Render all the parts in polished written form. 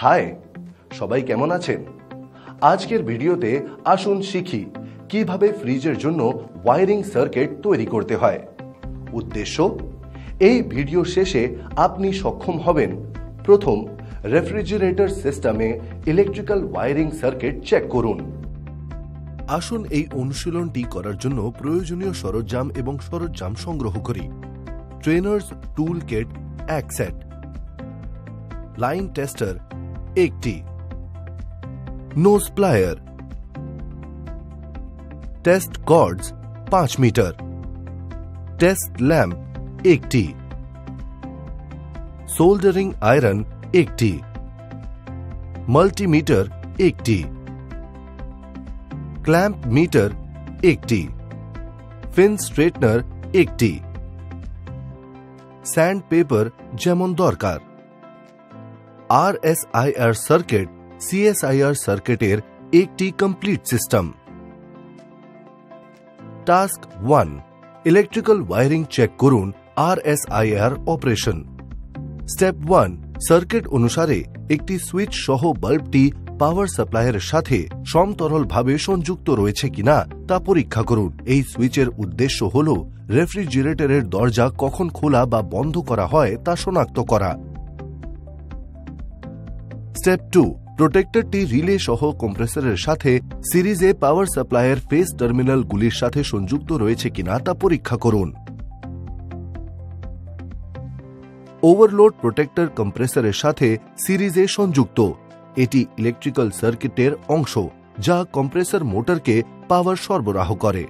High, সবাই কেমন আছেন? আজকের ভিডিওতে আসুন শিখি কিভাবে ফ্রিজের জন্য ওয়্যারিং সার্কিট তৈরি করতে হয়। উদ্দেশ্য, এই ভিডিও শেষে আপনি সক্ষম হবেন প্রথম, রেফ্রিজারেটর সিস্টেমে ইলেকট্রিক্যাল ওয়্যারিং সার্কিট চেক করুন। আসুন এই অনুশীলনটি করার জন্য প্রয়োজনীয় সরঞ্জাম এবং সরঞ্জাম সংগ্রহ করি। Trainers tool kit 1 set, line tester 1টি, nose plier, test cords 5 metre, test lamp 1টি, সোল্ডারিং আয়রন 1টি, মাল্টিমিটার 1টি, ক্ল্যাম্প মিটার 1টি, ফিন স্ট্রেটনার 1টি, স্যান্ড পেপার যেমন দরকার। RSIR সার্কিট CSIR সার্কিটের একটি complete system. Task 1, electrical wiring check করুন RSIR অপারেশন। স্টেপ 1, সার্কিট অনুসারে একটি সুইচ সহ বাল্বটি পাওয়ার সাপ্লাইয়ের সাথে সমান্তরালভাবে সংযুক্ত রয়েছে কিনা তা পরীক্ষা করুন। এই সুইচের উদ্দেশ্য হল রেফ্রিজারেটরের দরজা কখন খোলা বা বন্ধ করা হয় তা শনাক্ত করা। স্টেপ 2, প্রোটেক্টরটি রিলে সহ কম্প্রেসরের সাথে সিরিজে পাওয়ার সাপ্লাইয়ের ফেজ টার্মিনালগুলির সাথে সংযুক্ত রয়েছে কিনা তা পরীক্ষা করুন। ওভারলোড প্রোটেক্টর কম্প্রেসরের সাথে সিরিজে সংযুক্ত। এটি ইলেকট্রিক্যাল সার্কিটের অংশ যা কম্প্রেসর মোটরকে পাওয়ার সরবরাহ করে।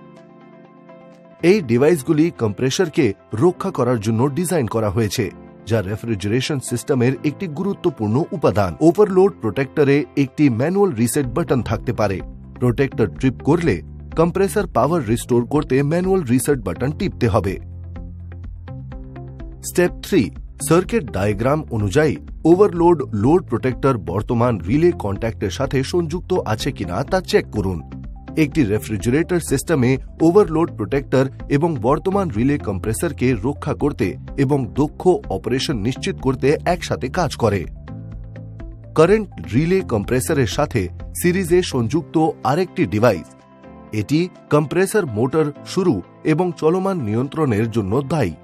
এই ডিভাইসগুলি কম্প্রেসরকে রক্ষা করার জন্য ডিজাইন করা হয়েছে, যা রেফ্রিজারেশন সিস্টেমের একটি গুরুত্বপূর্ণ উপাদান। ওভারলোড প্রোটেক্টরে একটি ম্যানুয়াল রিসেট বাটন থাকতে পারে। প্রোটেক্টর ট্রিপ করলে কম্প্রেসর পাওয়ার রিস্টোর করতে ম্যানুয়াল রিসেট বাটন টিপতে হবে। স্টেপ 3, সার্কিট ডায়াগ্রাম অনুযায়ী ওভারলোড লোড প্রোটেক্টর বর্তমান রিলে কন্ট্যাক্টের সাথে সংযুক্ত আছে কিনা তা চেক করুন। একটি রেফ্রিজারেটর সিস্টেমে ওভারলোড প্রোটেক্টর এবং বর্তমান রিলে কম্প্রেসরকে রক্ষা করতে এবং দক্ষ অপারেশন নিশ্চিত করতে একসাথে কাজ করে। কারেন্ট রিলে কম্প্রেসরের সাথে সিরিজে সংযুক্ত আরেকটি ডিভাইস। এটি কম্প্রেসর মোটর শুরু এবং চলমান নিয়ন্ত্রণের জন্য দায়ী।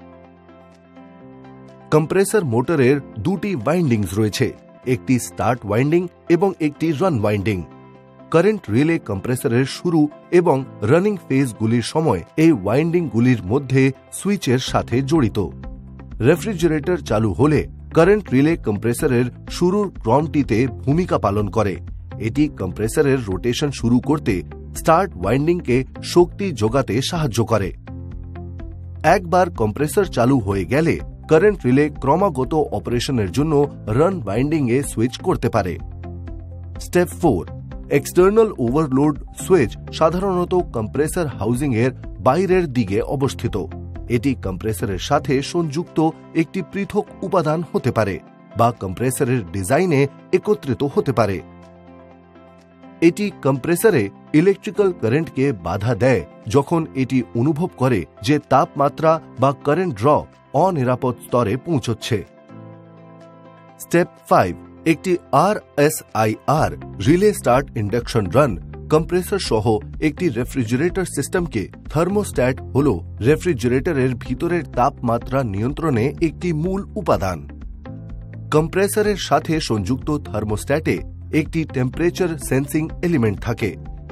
কম্প্রেসর মোটরের দুটি ওয়াইন্ডিংস রয়েছে, একটি স্টার্ট ওয়াইন্ডিং এবং একটি রান ওয়াইন্ডিং। কারেন্ট রিলে কম্প্রেসরের শুরু এবং রানিং ফেজগুলির সময় এই ওয়াইন্ডিংগুলির মধ্যে সুইচের সাথে জড়িত। রেফ্রিজারেটর চালু হলে কারেন্ট রিলে কম্প্রেসরের শুরুর ক্রমটিতে ভূমিকা পালন করে। এটি কম্প্রেসরের রোটেশন শুরু করতে স্টার্ট ওয়াইন্ডিংকে শক্তি যোগাতে সাহায্য করে। একবার কম্প্রেসর চালু হয়ে গেলে কারেন্ট রিলে ক্রমাগত অপারেশনের জন্য রান ওয়াইন্ডিংয়ে সুইচ করতে পারে। স্টেপ 4, এক্সটার্নাল ওভারলোড সুইচ সাধারণত কম্প্রেসর হাউজিং এর বাইরের দিকে অবস্থিত। এটি কম্প্রেসরের সাথে সংযুক্ত একটি পৃথক উপাদান হতে পারে বা কম্প্রেসরের ডিজাইনে একত্রিত হতে পারে। এটি কম্প্রেসরে ইলেকট্রিক্যাল কারেন্টকে বাধা দেয় যখন এটি অনুভব করে যে তাপমাত্রা বা কারেন্ট ড্র অনিরাপদ স্তরে পৌঁছচ্ছে। স্টেপ 5, একটি RSIR relay start induction run compressor সহ একটি রেফ্রিজারেটর সিস্টেমকে থার্মোস্ট্যাট হল রেফ্রিজারেটরের ভিতরের তাপমাত্রা নিয়ন্ত্রণে একটি মূল উপাদান। কম্প্রেসরের সাথে সংযুক্ত থার্মোস্ট্যাটে একটি টেম্পারেচার সেন্সিং এলিমেন্ট থাকে,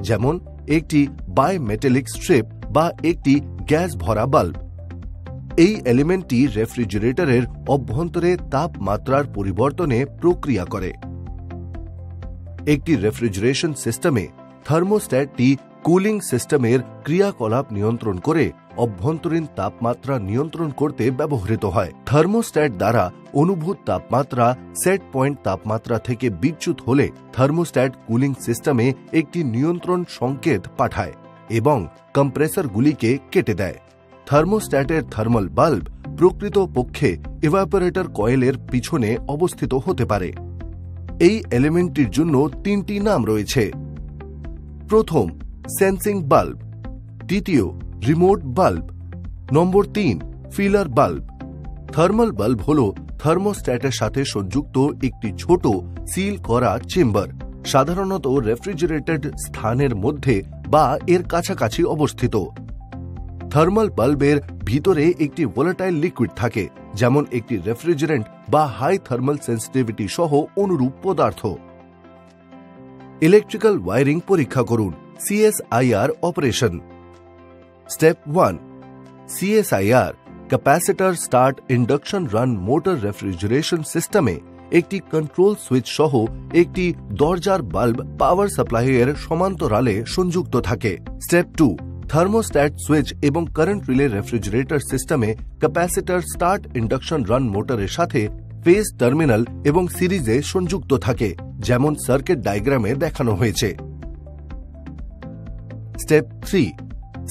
যেমন একটি বাইমেটালিক স্ট্রিপ বা একটি গ্যাস ভরা বাল্ব। এই এলিমেন্টটি রেফ্রিজারেটরের অভ্যন্তরে তাপমাত্রার পরিবর্তনে প্রক্রিয়া করে। একটি রেফ্রিজারেশন সিস্টেমে থার্মোস্ট্যাটটি কুলিং সিস্টেমের ক্রিয়াকলাপ নিয়ন্ত্রণ করে অভ্যন্তরীণ তাপমাত্রা নিয়ন্ত্রণ করতে ব্যবহৃত হয়। থার্মোস্ট্যাট দ্বারা অনুভূত তাপমাত্রা সেট পয়েন্ট তাপমাত্রা থেকে বিচ্যুত হলে থার্মোস্ট্যাট কুলিং সিস্টেমে একটি নিয়ন্ত্রণ সংকেত পাঠায় এবং কম্প্রেসরগুলিকে কেটে দেয়। থার্মোস্ট্যাটের থার্মাল বাল্ব প্রকৃতপক্ষে ইভাপোরেটর কয়েলের পিছনে অবস্থিত হতে পারে। এই এলিমেন্টটির জন্য 3টি নাম রয়েছে। প্রথম, সেন্সিং বাল্ব। দ্বিতীয়, রিমোট বাল্ব। নম্বর 3, ফিলার বাল্ব। থার্মাল বাল্ব হল থার্মোস্ট্যাটের সাথে সংযুক্ত একটি ছোট সিল করা চেম্বার, সাধারণত রেফ্রিজারেটেড স্থানের মধ্যে বা এর কাছাকাছি অবস্থিত। থার্মাল বাল্বের ভিতরে একটি ভোলাটাইল লিকুইড থাকে, যেমন একটি রেফ্রিজারেন্ট বা হাই থার্মাল সেন্সিটিভিটি সহ অনুরূপ পদার্থ। ইলেকট্রিক্যাল ওয়ারিং পরীক্ষা করুন। CSIR operation. Step 1, CSIR capacitor start induction run motor refrigeration সিস্টেমে একটি কন্ট্রোল সুইচ সহ একটি দরজার বাল্ব পাওয়ার সাপ্লাইয়ের সমান্তরালে সংযুক্ত থাকে। স্টেপ 2, থার্মোস্ট্যাট সুইচ এবং কারেন্ট রিলে রেফ্রিজারেটর সিস্টেমে ক্যাপাসিটর স্টার্ট ইন্ডাকশন রান মোটরের সাথে ফেজ টার্মিনাল এবং সিরিজে সংযুক্ত থাকে, যেমন সার্কিট ডায়াগ্রামে দেখানো হয়েছে। স্টেপ 3,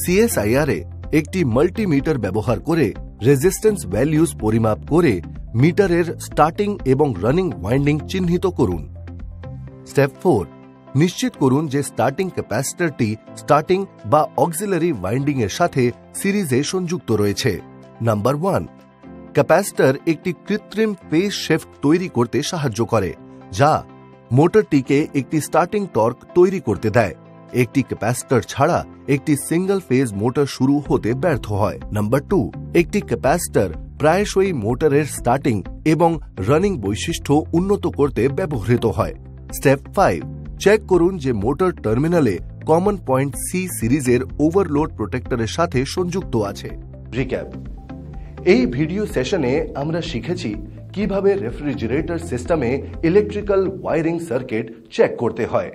CSIR এ একটি মাল্টিমিটার ব্যবহার করে রেজিস্ট্যান্স ভ্যালুস পরিমাপ করে মিটারের স্টার্টিং এবং রানিং ওয়াইন্ডিং চিহ্নিত করুন। স্টেপ 4, নিশ্চিত করুন যে স্টার্টিং ক্যাপাসিটরটি স্টার্টিং বা অক্সিলারি ওয়াইন্ডিং এর সাথে সিরিজে সংযুক্ত রয়েছে। নাম্বার 1, ক্যাপাসিটর একটি কৃত্রিম ফেজ শিফট তৈরি করতে সাহায্য করে, যা মোটরটিকে একটি স্টার্টিং টর্ক তৈরি করতে দেয়। একটি ক্যাপাসিটর ছাড়া একটি সিঙ্গল ফেজ মোটর শুরু হতে ব্যর্থ হয়। নাম্বার 2, একটি ক্যাপাসিটর প্রায়শই মোটরের স্টার্টিং এবং রানিং বৈশিষ্ট্য উন্নত করতে ব্যবহৃত হয়। স্টেপ 5, চেক করুন যে মোটর টার্মিনালে কমন পয়েন্ট সি সিরিজের ওভারলোড প্রোটেক্টরের সাথে সংযুক্ত আছে। রিক্যাপ: এই ভিডিও সেশনে আমরা শিখেছি কিভাবে রেফ্রিজারেটর সিস্টেমে ইলেকট্রিক্যাল ওয়ারিং সার্কিট চেক করতে হয়।